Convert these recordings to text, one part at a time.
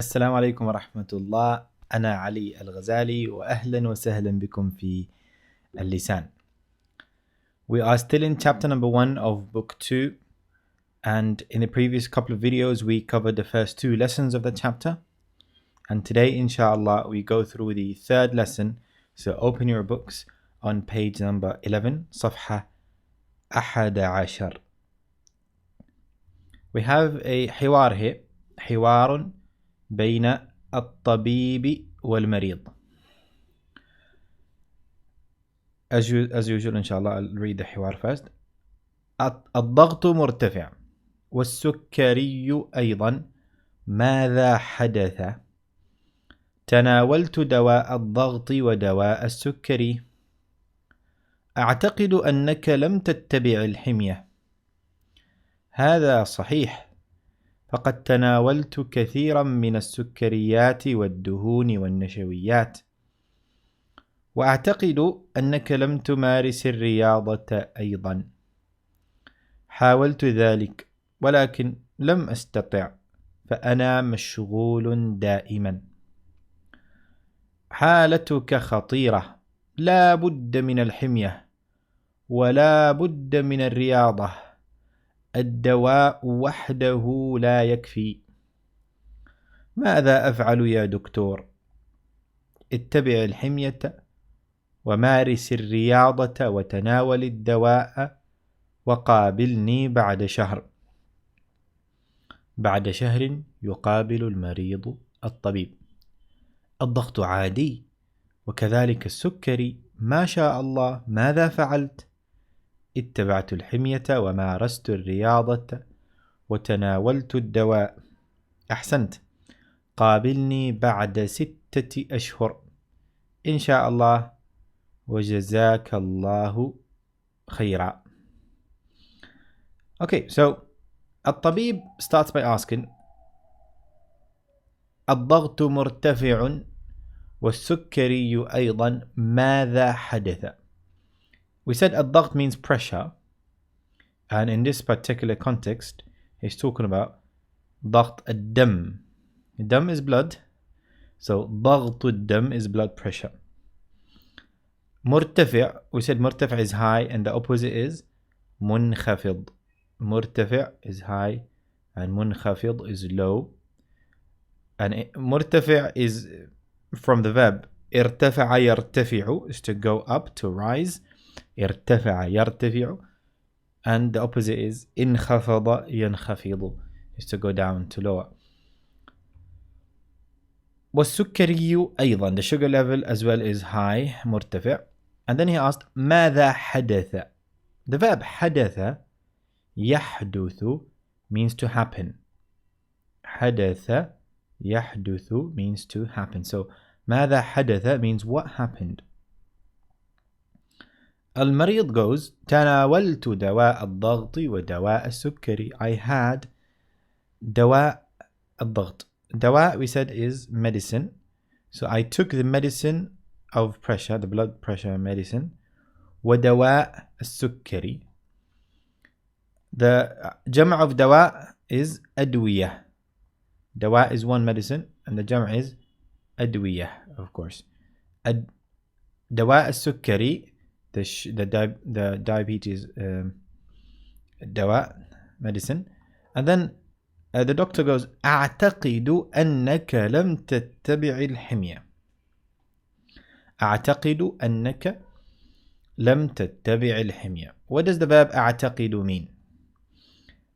السلام عليكم ورحمة الله. أنا علي الغزالي وأهلا وسهلا بكم في اللسان. We are still in chapter number 1 of book 2, and in the previous couple of videos we covered the first 2 lessons of the chapter, and today inshaAllah we go through the third lesson. So open your books on page number 11 صفحة 11. We have a حوار here, حوار بين الطبيب والمريض. As usual inshallah, I'll read the حوار first. الضغط مرتفع والسكري أيضا، ماذا حدث؟ تناولت دواء الضغط ودواء السكري. أعتقد أنك لم تتبع الحمية. هذا صحيح، فقد تناولت كثيرا من السكريات والدهون والنشويات. وأعتقد أنك لم تمارس الرياضة أيضا. حاولت ذلك ولكن لم أستطع، فأنا مشغول دائما. حالتك خطيرة، لا بد من الحمية ولا بد من الرياضة. الدواء وحده لا يكفي. ماذا أفعل يا دكتور؟ اتبع الحمية ومارس الرياضة وتناول الدواء وقابلني بعد شهر. بعد شهر يقابل المريض الطبيب. الضغط عادي وكذلك السكري، ما شاء الله. ماذا فعلت؟ اتبعت الحمية ومارست الرياضة وتناولت الدواء. أحسنت. قابلني بعد 6 أشهر إن شاء الله، وجزاك الله خيرا. Okay, so الطبيب starts by asking الضغط مرتفع والسكري أيضا، ماذا حدث؟ We said الضغط means pressure, and in this particular context he's talking about ضغط الدم. الدم is blood, so ضغط الدم is blood pressure. مرتفع, we said مرتفع is high and the opposite is منخفض. مرتفع is high and منخفض is low. And مرتفع is from the verb ارتفع يرتفع, is to go up, to rise. ارتفع يرتفع. And the opposite is انخفض ينخفض, is to go down, to lower. والسكري أيضا, the sugar level as well is high, مرتفع. And then he asked ماذا حدث? The verb حدث يحدث means to happen. حدث يحدث means to happen. So ماذا حدث means what happened. المريض goes تناولت دواء الضغط ودواء السكري. I had دواء الضغط. دواء we said is medicine. So I took the medicine of pressure, the blood pressure medicine. ودواء السكري. The جمع of دواء is أدوية. دواء is one medicine and the جمع is أدوية, of course. دواء السكري, the diabetes دواء, medicine. And then the doctor goes أعتقد أنك لم تتبع الحمية. أعتقد أنك لم تتبع الحمية. What does the verb أعتقد mean?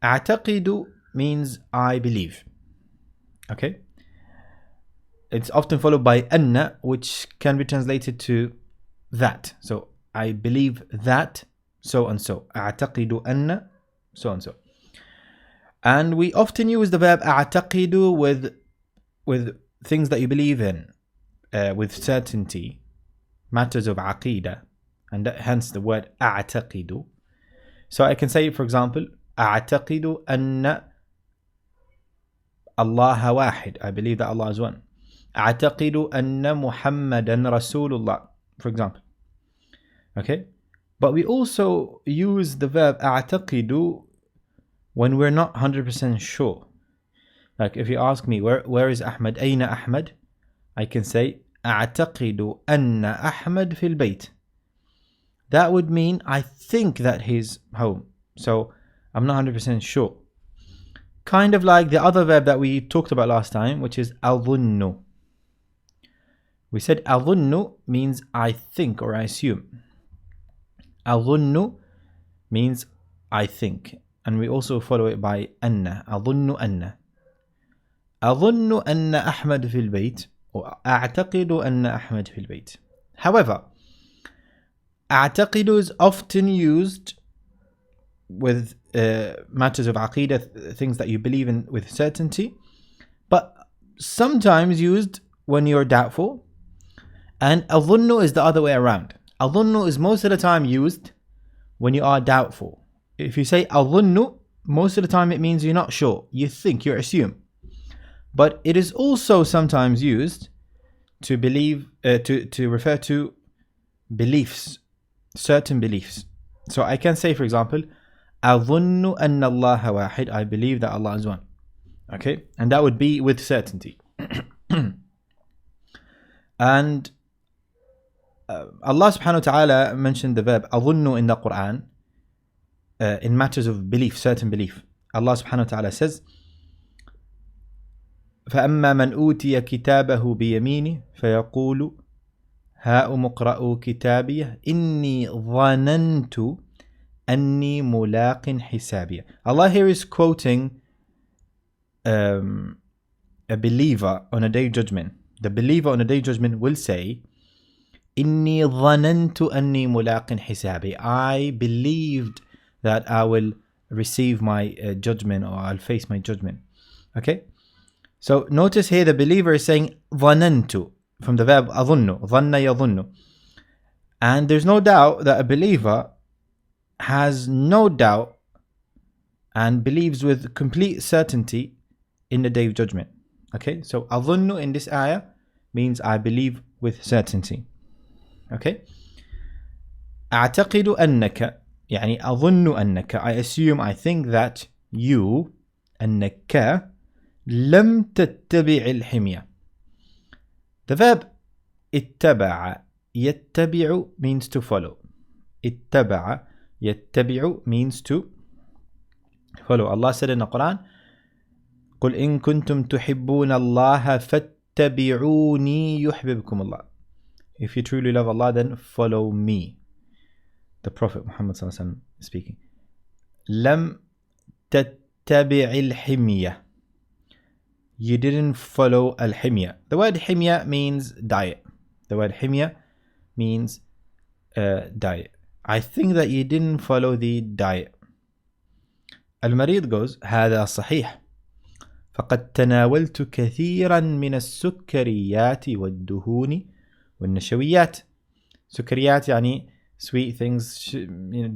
أعتقد means I believe. Okay? It's often followed by أن, which can be translated to that. So I believe that so and so. أعتقد أن so and so. And we often use the verb أعتقد with things that you believe in, with certainty, matters of عقيدة, and hence the word أعتقد. So I can say, for example, أعتقد أن الله واحد. I believe that Allah is one. أعتقد أن محمدا رسول الله, for example. Okay? But we also use the verb أعتقد when we're not 100% sure. Like if you ask me where is Ahmed, أين أحمد, I can say أعتقد أن أحمد في البيت. That would mean I think that he's home. So I'm not 100% sure. Kind of like the other verb that we talked about last time, which is أظن. We said أظن means I think or I assume. أظن means I think. And we also follow it by أن. أظن أن. أظن أن أحمد في البيت. Or أعتقد أن أحمد في البيت. However, أعتقد is often used with matters of aqidah, things that you believe in with certainty, but sometimes used when you're doubtful. And أظن is the other way around. أظن is most of the time used when you are doubtful. If you say أظن, most of the time it means you're not sure. You think, you assume. But it is also sometimes used to believe, to refer to beliefs, certain beliefs. So I can say, for example, أظن أن الله واحد. I believe that Allah is one. Okay, and that would be with certainty. And Allah subhanahu wa ta'ala mentioned the verb أظن in the Quran in matters of belief, certain belief. Allah subhanahu wa ta'ala says فأما من أوتي كتابه بيمينه فيقول هاؤم اقرءوا كتابيه إني ظننت أني ملاق حسابيه. Allah here is quoting a believer on a day of judgment. The believer on a day of judgment will say إني ظننت أني ملاق حسابي. I believed that I will receive my judgment, or I'll face my judgment. Okay, so notice here the believer is saying ظننت from the verb أظن. ظن يظن. And there's no doubt that a believer has no doubt and believes with complete certainty in the day of judgment. Okay, so أظن in this ayah means I believe with certainty. Okay, أعتقد أنك يعني أظن أنك, I assume, I think that you, أنك لم تتبع الحمية. The verb اتبع يتبع means to follow. اتبع يتبع means to follow. Allah said in the Quran قل إن كنتم تحبون الله فاتبعوني يحببكم الله. If you truly love Allah, then follow me. The Prophet Muhammad sallallahu alaihi wasallam is speaking. لم تتبع الحمية. You didn't follow al-himya. The word himya means diet. The word himya means diet. I think that you didn't follow the diet. المريض goes هذا صحيح. فقد تناولت كثيرا من السكريات والدهون والنشويات. سكريات يعني sweet things,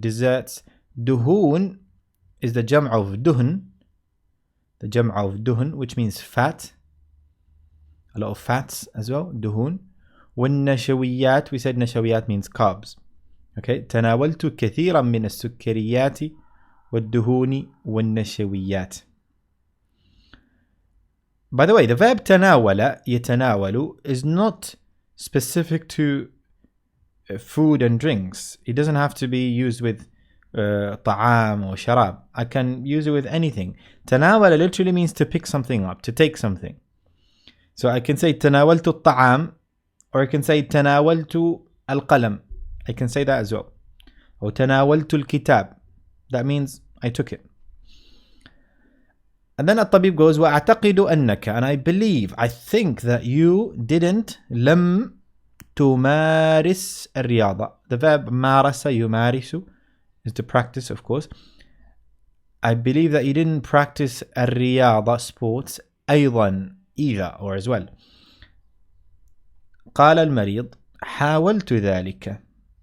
desserts. دهون is the jam' of duhn. The jam' of duhn, which means fat. A lot of fats as well. دهون. والنشويات, we said نشويات means carbs. Okay. تناولت كثيرا من السكريات والدهون والنشويات. By the way, the verb تناول, يتناول, is not specific to food and drinks. It doesn't have to be used with طعام or شراب. I can use it with anything. تناول literally means to pick something up, to take something. So I can say تناولت الطعام, or I can say تناولت القلم. I can say that as well. Or تناولت الكتاب. That means I took it. And then الطبيب goes وأعتقد أنك, and I believe, I think that you didn't لم تمارس الرياضة. The verb مارس يمارس is to practice, of course. I believe that you didn't practice الرياضة, sports, أيضا, either, or as well. قال المريض حاولت ذلك.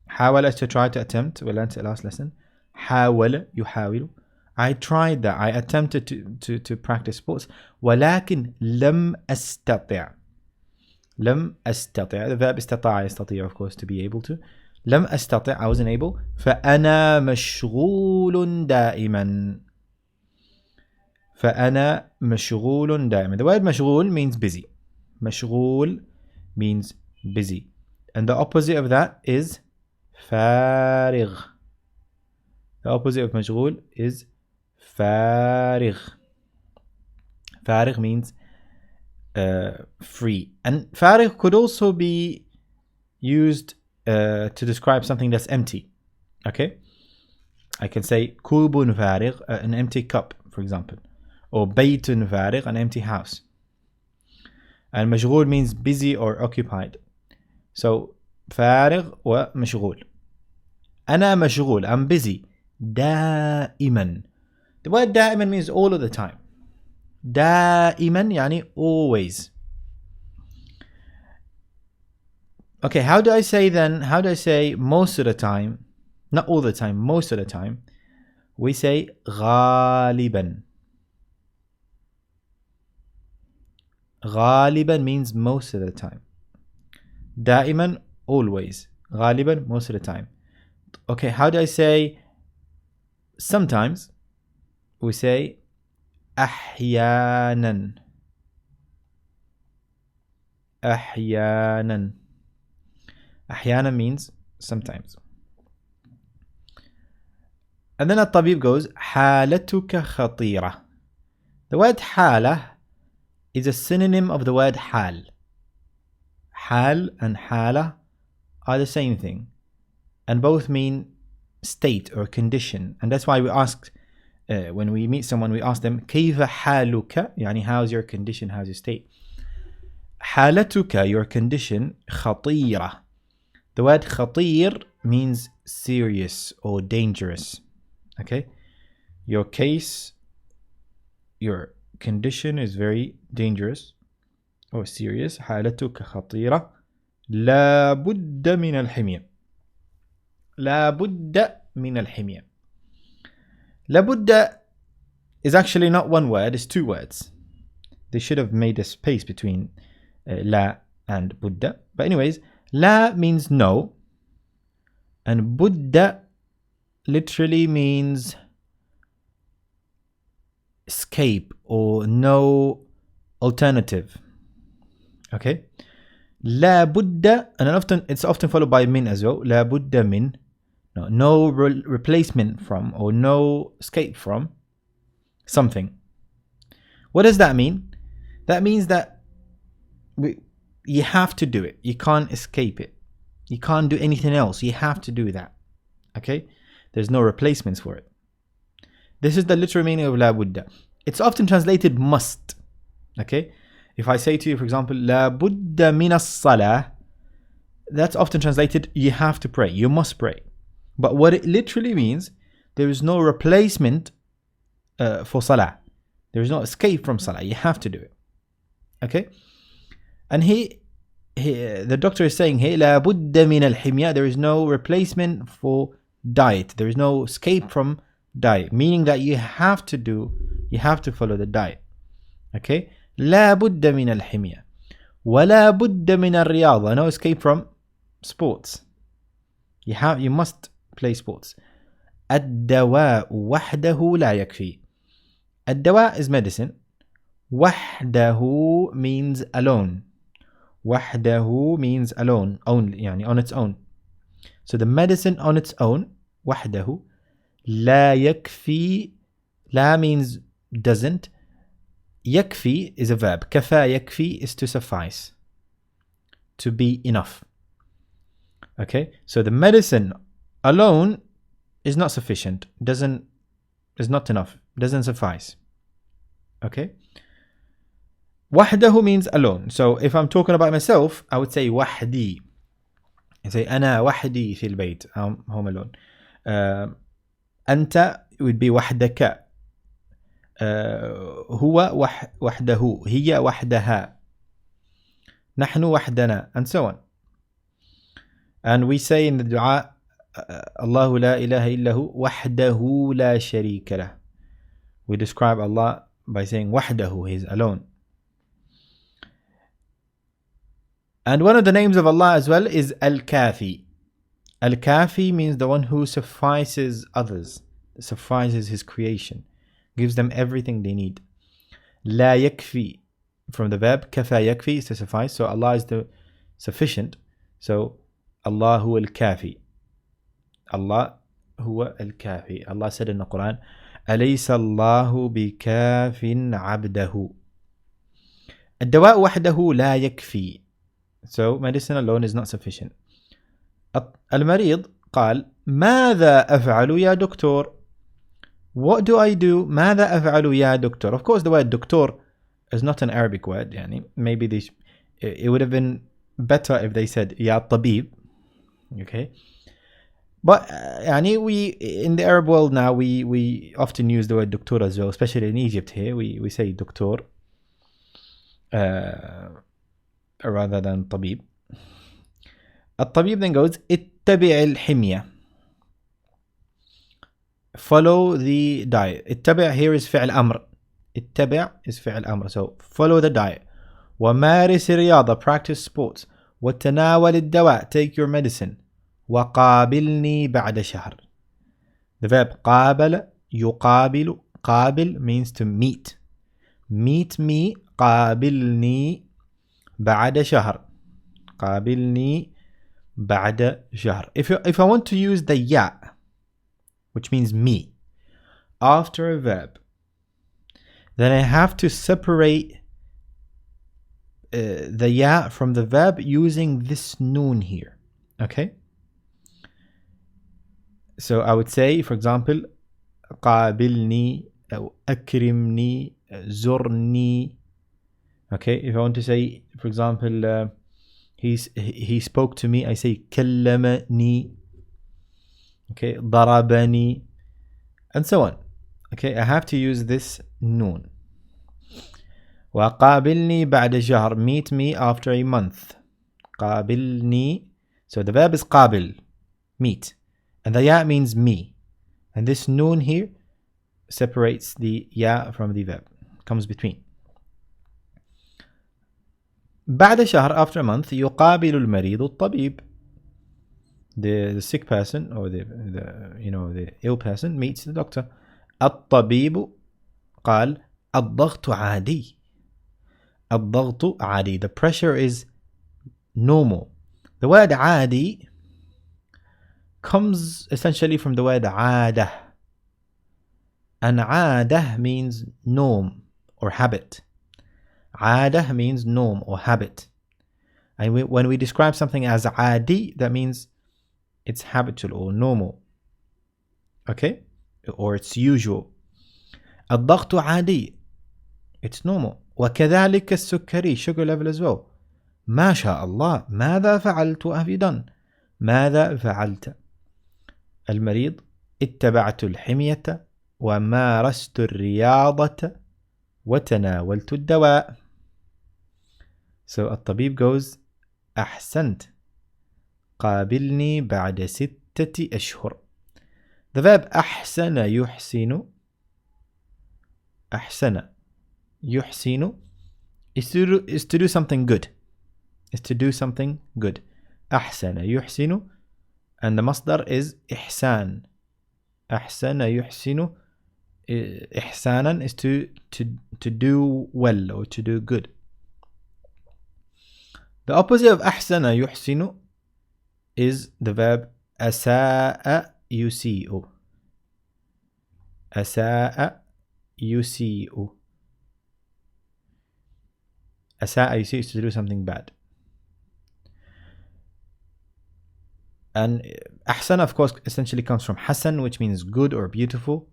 حاول is to try, to attempt. We learned it last lesson. حاول يحاول. I tried that. I attempted to practice sports. ولكن لم أستطع. لم أستطع. The verb استطاع, يستطيع, of course, to be able to. لم أستطع, I wasn't able. فأنا مشغول دائما. فأنا مشغول دائما. The word مشغول means busy. مشغول means busy. And the opposite of that is فارغ. The opposite of مشغول is فارغ. فارغ means free. And فارغ could also be used to describe something that's empty. Okay? I can say كوب فارغ, an empty cup, for example. Or بيت فارغ, an empty house. And مشغول means busy or occupied. So فارغ ومشغول. أنا مشغول, I'm busy. دائما. The word دائما means all of the time. دائما يعني always. Okay, how do I say then? How do I say most of the time? Not all the time, most of the time. We say غالبا. غالبا means most of the time. دائما always. غالبا most of the time. Okay, how do I say sometimes? We say أحيانا. أحيانا. أحيانا means sometimes. And then الطبيب goes حالتك خطيرة. The word حالة is a synonym of the word حال. حال and حالة are the same thing. And both mean state or condition. And that's why we asked, when we meet someone, we ask them كيف حالك, يعني how's your condition, how's your state. حالتك, your condition, خطيرة. The word خطير means serious or dangerous. Okay? Your case, your condition is very dangerous or serious. حالتك خطيرة. لا بد من الحمية. لا بد من الحمية. لا بد is actually not one word, it's two words. They should have made a space between لا and بد. But anyways, لا means no. And بد literally means escape or no alternative. Okay? لا بد, and it's often followed by min as well. لا بد من, no replacement from or no escape from something. What does that mean? That means that you have to do it. You can't escape it. You can't do anything else. You have to do that. Okay? There's no replacements for it. This is the literal meaning of لا بد. It's often translated must. Okay? If I say to you, for example, لا بد من الصلاة, that's often translated you have to pray. You must pray. But what it literally means, there is no replacement for salah. There is no escape from salah. You have to do it. Okay? And the doctor is saying here, لا بد من الحمية, there is no replacement for diet. There is no escape from diet. Meaning that you have to follow the diet. Okay? لا بد من الحمية. ولا بد من الرياضة. No escape from sports. You must play sports. الدواء وحده لا يكفي. الدواء is medicine. وحده means alone. وحده means alone, only, يعني on its own. So the medicine on its own, وحده, لا يكفي, لا means doesn't, يكفي is a verb. كفى يكفي is to suffice, to be enough. Okay, so the medicine alone is not sufficient, is not enough, doesn't suffice. Okay, وحده means alone. So if I'm talking about myself, I would say وحدي. I say أنا وحدي في البيت. I'm home alone. أنت would be وحدك. هو وحده. هي وحدها. نحن وحدنا. And so on. And we say in the dua, الله لا إله إلا هو وحده لا شريك له. We describe Allah by saying وحده, He is alone. And one of the names of Allah as well is Al-Kafi. Al-Kafi means the one who suffices others, suffices His creation, gives them everything they need. لا يكفي from the verb كفى يكفي is to suffice. So Allah is the sufficient. So Allah هو الكافي. Allah هو الكافي. Allah said in the Quran أليس الله بكاف عبده. الدواء وحده لا يكفي. So medicine alone is not sufficient. المريض قال ماذا أفعل يا دكتور. What do I do. ماذا أفعل يا دكتور. Of course the word دكتور is not an Arabic word. يعني maybe it would have been better if they said يا طبيب. Okay. But يعني we in the Arab world now we often use the word دكتور as well, especially in Egypt here we say دكتور rather than طبيب. الطبيب then goes اتبع الحمية. Follow the diet. اتبع here is فعل أمر. اتبع is فعل أمر. So follow the diet. ومارس الرياضة. Practice sports. وتناول الدواء. Take your medicine. وقابلني بعد شهر. The verb قابل يقابل. قابل means to meet. Meet me. قابلني بعد شهر. قابلني بعد شهر. If I want to use the ya, which means me, after a verb, then I have to separate the ya from the verb using this noon here. Okay? So I would say, for example, قابلني أو أكرمني زرني. Okay? If I want to say, for example, he spoke to me, I say كلمني. Okay, ضربني, and so on. Okay, I have to use this noon. وقابلني بعد شهر. Meet me after a month. قابلني. So the verb is قابل, meet, and the ya means me, and this noon here separates the ya from the verb, comes between. بعد شهر, after a month, يقابل المريض الطبيب. The sick person or the ill person meets the doctor. الطبيب قال الضغط عادي. الضغط عادي. The pressure is normal. The word عادي comes essentially from the word عادة. And عادة means norm or habit. عادة means norm or habit. And when we describe something as عادي, that means it's habitual or normal. Okay? Or it's usual. الضغط عادي. It's normal. وكذلك السكري. Sugar level as well. ما شاء الله. ماذا فعلت. What have you done. ماذا فعلت. المريض اتبعت الحمية ومارست الرياضة وتناولت الدواء. So الطبيب goes أحسنت. قابلني بعد 6 أشهر. The verb أحسن يحسن. أحسن يحسن is to do something good. Is to do something good. أحسن يحسن, and the masdar is إحسان. أحسن يحسن. إحسانا is to do well or to do good. The opposite of أحسن يحسن is the verb أساء يسيء. أساء يسيء. أساء يسيء is to do something bad. And أحسن, of course, essentially comes from حسن, which means good or beautiful.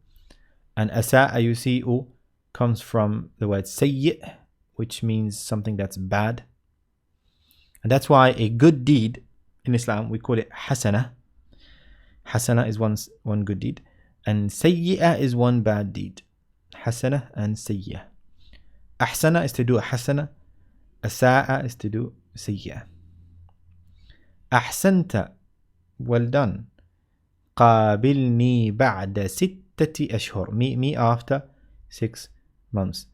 And أساء يسيء comes from the word سيء, which means something that's bad. And that's why a good deed in Islam, we call it حسنة. حسنة is one good deed, and سيئة is one bad deed. حسنة and سيئة. أحسنة is to do a حسنة. أساء is to do سيئة. أحسنت, well done. قابلني بعد 6 أشهر. Meet me after 6 months.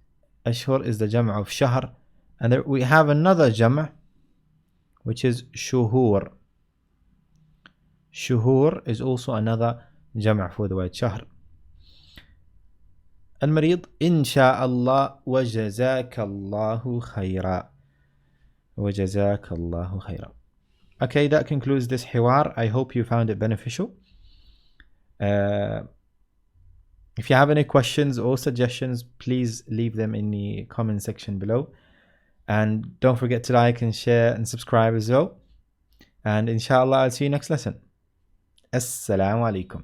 أشهر is the جمع of شهر, and there we have another جمع which is شهور. شهور is also another جمع for the word شهر. المريض إن شاء الله وجزاك الله خيرا. وجزاك الله خيرا. Okay, that concludes this حوار. I hope you found it beneficial. If you have any questions or suggestions, please leave them in the comment section below. And don't forget to like and share and subscribe as well. And inshallah, I'll see you next lesson. Assalamu alaikum.